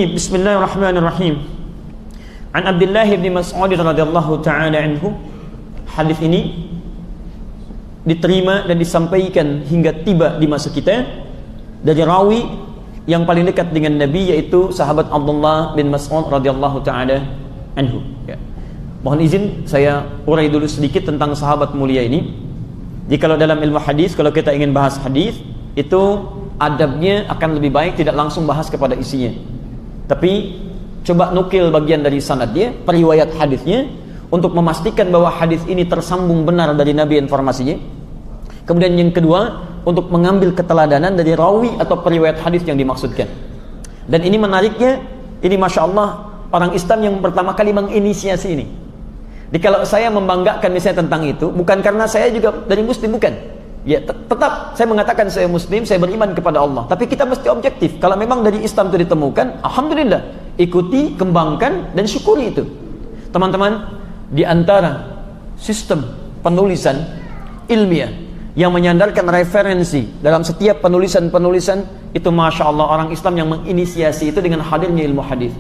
Bismillahirrahmanirrahim. An Abdullah bin Mas'ud radhiyallahu ta'ala anhu. Hadis ini diterima dan disampaikan hingga tiba di masa kita dari rawi yang paling dekat dengan Nabi, yaitu sahabat Abdullah bin Mas'ud radhiyallahu ta'ala anhu. Ya. Mohon izin saya urai dulu sedikit tentang sahabat mulia ini. Jikalau dalam ilmu hadis, kalau kita ingin bahas hadis, itu adabnya akan lebih baik tidak langsung bahas kepada isinya, tapi coba nukil bagian dari sanadnya, periwayat hadisnya, untuk memastikan bahwa hadis ini tersambung benar dari Nabi informasinya. Kemudian yang kedua, untuk mengambil keteladanan dari rawi atau periwayat hadis yang dimaksudkan. Dan ini menariknya, ini Masya Allah, orang Islam yang pertama kali menginisiasi ini. Jadi kalau saya membanggakan misalnya tentang itu, bukan karena saya juga dari Muslim, bukan. Ya, tetap saya mengatakan saya Muslim, saya beriman kepada Allah. Tapi kita mesti objektif. Kalau memang dari Islam itu ditemukan, alhamdulillah, ikuti, kembangkan, dan syukuri itu. Teman-teman, di antara sistem penulisan ilmiah yang menyandarkan referensi dalam setiap penulisan-penulisan itu, Masya Allah, orang Islam yang menginisiasi itu dengan hadirnya ilmu hadis.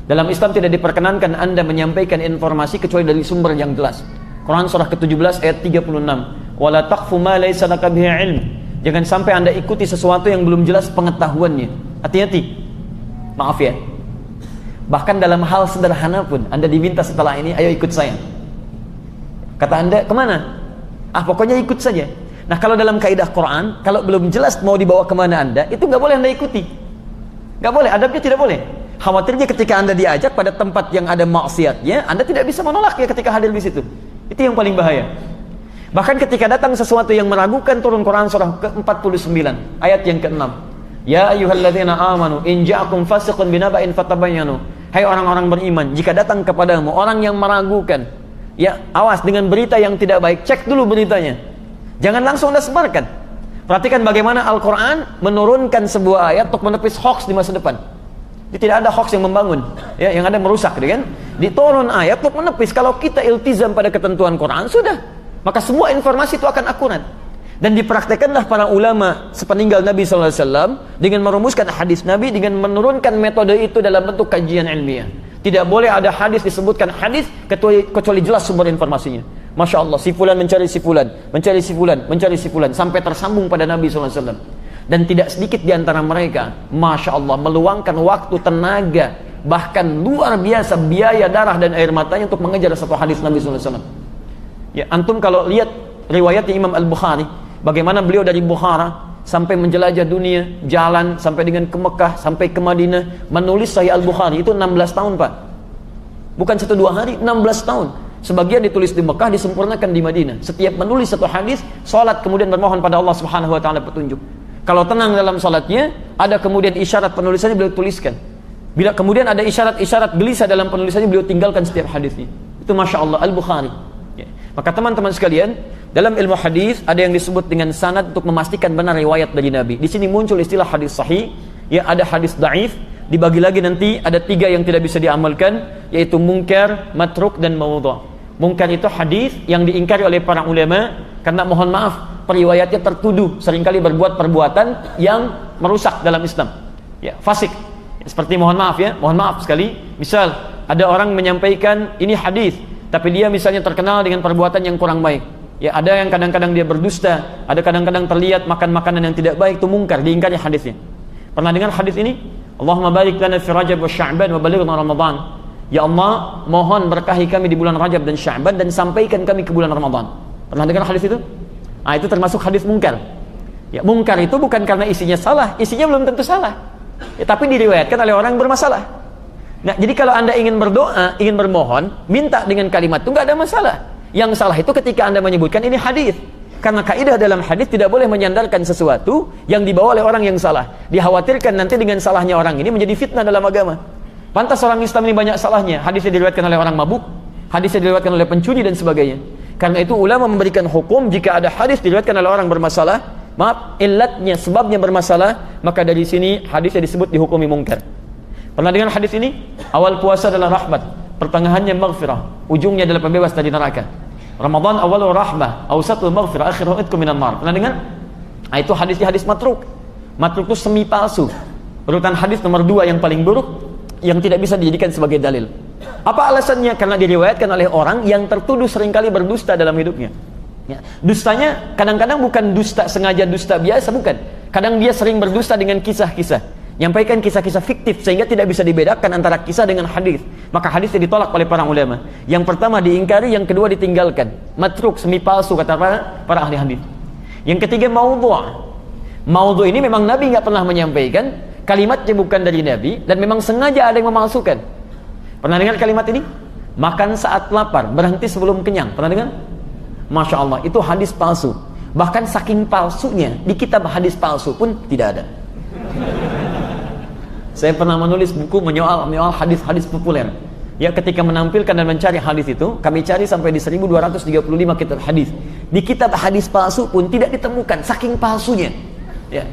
Dalam Islam tidak diperkenankan Anda menyampaikan informasi kecuali dari sumber yang jelas. Quran surah ke-17 ayat 36. Wala taqfu ma laysa laka bihi ilm. Jangan sampai Anda ikuti sesuatu yang belum jelas pengetahuannya. Hati-hati. Maaf ya. Bahkan dalam hal sederhana pun Anda diminta setelah ini, ayo ikut saya. Kata Anda, kemana? Pokoknya ikut saja. Nah, kalau dalam kaidah Quran, kalau belum jelas mau dibawa kemana Anda, itu nggak boleh Anda ikuti. Nggak boleh, adabnya tidak boleh. Khawatirnya ketika Anda diajak pada tempat yang ada maksiatnya, Anda tidak bisa menolak ya ketika hadir di situ. Itu yang paling bahaya. Bahkan ketika datang sesuatu yang meragukan, turun Quran surah ke-49 ayat yang ke-6. Ya ayyuhalladzina amanu in ja'akum fasiqun binaba'in fatabayyanu. Hai orang-orang beriman, jika datang kepadamu orang yang meragukan, ya awas dengan berita yang tidak baik, cek dulu beritanya. Jangan langsung Anda sebarkan. Perhatikan bagaimana Al-Quran menurunkan sebuah ayat untuk menepis hoax di masa depan. Jadi tidak ada hoax yang membangun, ya, yang ada merusak, kan? Diturun ayat untuk menepis. Kalau kita iltizam pada ketentuan Quran, sudah, maka semua informasi itu akan akurat. Dan dipraktekanlah para ulama sepeninggal Nabi SAW dengan merumuskan hadis Nabi, dengan menurunkan metode itu dalam bentuk kajian ilmiah. Tidak boleh ada hadis disebutkan hadis kecuali jelas sumber informasinya. Masya Allah, si fulan mencari si fulan, mencari si fulan, mencari si fulan, sampai tersambung pada Nabi SAW. Dan tidak sedikit di antara mereka, Masya Allah, meluangkan waktu, tenaga, bahkan luar biasa biaya, darah dan air matanya untuk mengejar satu hadis Nabi SAW. Ya, antum kalau lihat riwayatnya Imam Al-Bukhari, bagaimana beliau dari Bukhara sampai menjelajah dunia, jalan sampai dengan ke Mekah, sampai ke Madinah, menulis Sahih Al-Bukhari itu 16 tahun, Pak. Bukan 1-2 hari, 16 tahun. Sebagian ditulis di Mekah, disempurnakan di Madinah. Setiap menulis satu hadis, salat kemudian bermohon pada Allah Subhanahu wa taala petunjuk. Kalau tenang dalam salatnya, ada kemudian isyarat penulisannya beliau tuliskan. Bila kemudian ada isyarat-isyarat gelisah dalam penulisannya, beliau tinggalkan setiap hadisnya. Itu Masya Allah, Al-Bukhari. Ya. Maka teman-teman sekalian, dalam ilmu hadis ada yang disebut dengan sanad untuk memastikan benar riwayat dari Nabi. Di sini muncul istilah hadis sahih, ya, ada hadis dhaif, dibagi lagi nanti ada 3 yang tidak bisa diamalkan, yaitu munkar, matruk, dan maudhu'. Munkar itu hadis yang diingkari oleh para ulama karena, mohon maaf, periwayatnya tertuduh seringkali berbuat perbuatan yang merusak dalam Islam, ya, fasik. Ya, seperti mohon maaf sekali, misal ada orang menyampaikan ini hadis, tapi dia misalnya terkenal dengan perbuatan yang kurang baik. Ya, ada yang kadang-kadang dia berdusta, ada kadang-kadang terlihat makan makanan yang tidak baik, itu mungkar, diingkari hadisnya. Pernah dengar hadis ini? Allahumma barik lana fi Rajab wa Sya'ban wa balighna Ramadan. Ya Allah, mohon berkahi kami di bulan Rajab dan Sya'ban dan sampaikan kami ke bulan Ramadan. Pernah dengar hadis itu? Itu termasuk hadis mungkar. Ya, mungkar itu bukan karena isinya salah, isinya belum tentu salah. Ya, tapi diriwayatkan oleh orang yang bermasalah. Nah, jadi kalau Anda ingin berdoa, ingin bermohon, minta dengan kalimat itu nggak ada masalah. Yang salah itu ketika Anda menyebutkan ini hadis. Karena kaidah dalam hadis tidak boleh menyandarkan sesuatu yang dibawa oleh orang yang salah. Dikhawatirkan nanti dengan salahnya orang ini menjadi fitnah dalam agama. Pantas orang Islam ini banyak salahnya. Hadisnya diriwayatkan oleh orang mabuk, hadisnya diriwayatkan oleh pencuri dan sebagainya. Karena itu ulama memberikan hukum jika ada hadis diriwayatkan oleh orang bermasalah, maaf, illatnya, sebabnya bermasalah, maka dari sini hadisnya disebut dihukumi mungkar. Pernah dengar hadis ini? Awal puasa adalah rahmat, pertengahannya maghfirah, ujungnya adalah pembebas dari neraka. Ramadan awal rahmah, awsatul maghfirah, akhiru itkum minan nar. Pernah dengar? Itu hadisnya hadis matruk. Matruk itu semi palsu. Urutan hadis nomor 2 yang paling buruk yang tidak bisa dijadikan sebagai dalil. Apa alasannya? Karena diriwayatkan oleh orang yang tertuduh seringkali berdusta dalam hidupnya. Ya. Dustanya kadang-kadang bukan dusta sengaja, dusta biasa, bukan. Kadang dia sering berdusta dengan kisah-kisah, nyampaikan kisah-kisah fiktif sehingga tidak bisa dibedakan antara kisah dengan hadis. Maka hadisnya ditolak oleh para ulama. Yang pertama diingkari, yang kedua ditinggalkan. Matruk, semi palsu kata para ahli hadis. Yang ketiga maudhu'. Maudhu' ini memang Nabi nggak pernah menyampaikan, kalimatnya bukan dari Nabi, dan memang sengaja ada yang memalsukan. Pernah dengar kalimat ini? Makan saat lapar, berhenti sebelum kenyang. Pernah dengar? Masya Allah, itu hadis palsu. Bahkan saking palsunya, di kitab hadis palsu pun tidak ada. Saya pernah menulis buku menyoal hadis-hadis populer. Ya, ketika menampilkan dan mencari hadis itu, kami cari sampai di 1235 kitab hadis. Di kitab hadis palsu pun tidak ditemukan, saking palsunya. Ya.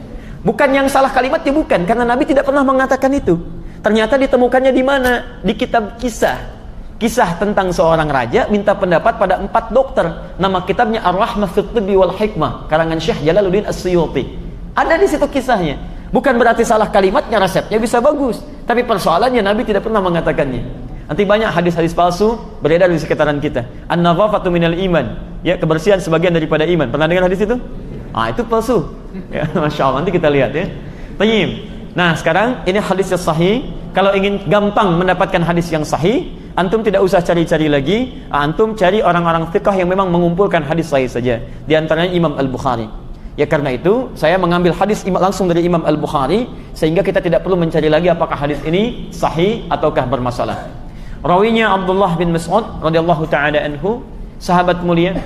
Bukan yang salah kalimatnya, bukan, karena Nabi tidak pernah mengatakan itu. Ternyata ditemukannya di mana? Di kitab kisah. Kisah tentang seorang raja minta pendapat pada 4 dokter. Nama kitabnya Ar-Rahmah fit Tibbi wal Hikmah, karangan Syekh Jalaluddin As-Suyuti. Ada di situ kisahnya. Bukan berarti salah kalimatnya, resepnya bisa bagus, tapi persoalannya Nabi tidak pernah mengatakannya. Nanti banyak hadis-hadis palsu beredar di sekitaran kita. An-nadhafatu minal iman. Ya, kebersihan sebagian daripada iman. Pernah dengar hadis itu? Ah, itu palsu. Ya, Masya Allah, nanti kita lihat ya. Tayyib. Nah, sekarang ini hadis yang sahih. Kalau ingin gampang mendapatkan hadis yang sahih, antum tidak usah cari-cari lagi. Antum cari orang-orang fiqh yang memang mengumpulkan hadis sahih saja. Di antaranya Imam Al-Bukhari. Ya, karena itu saya mengambil hadis langsung dari Imam Al-Bukhari, sehingga kita tidak perlu mencari lagi apakah hadis ini sahih ataukah bermasalah. Rawinya Abdullah bin Mas'ud radhiyallahu taala anhu, sahabat mulia,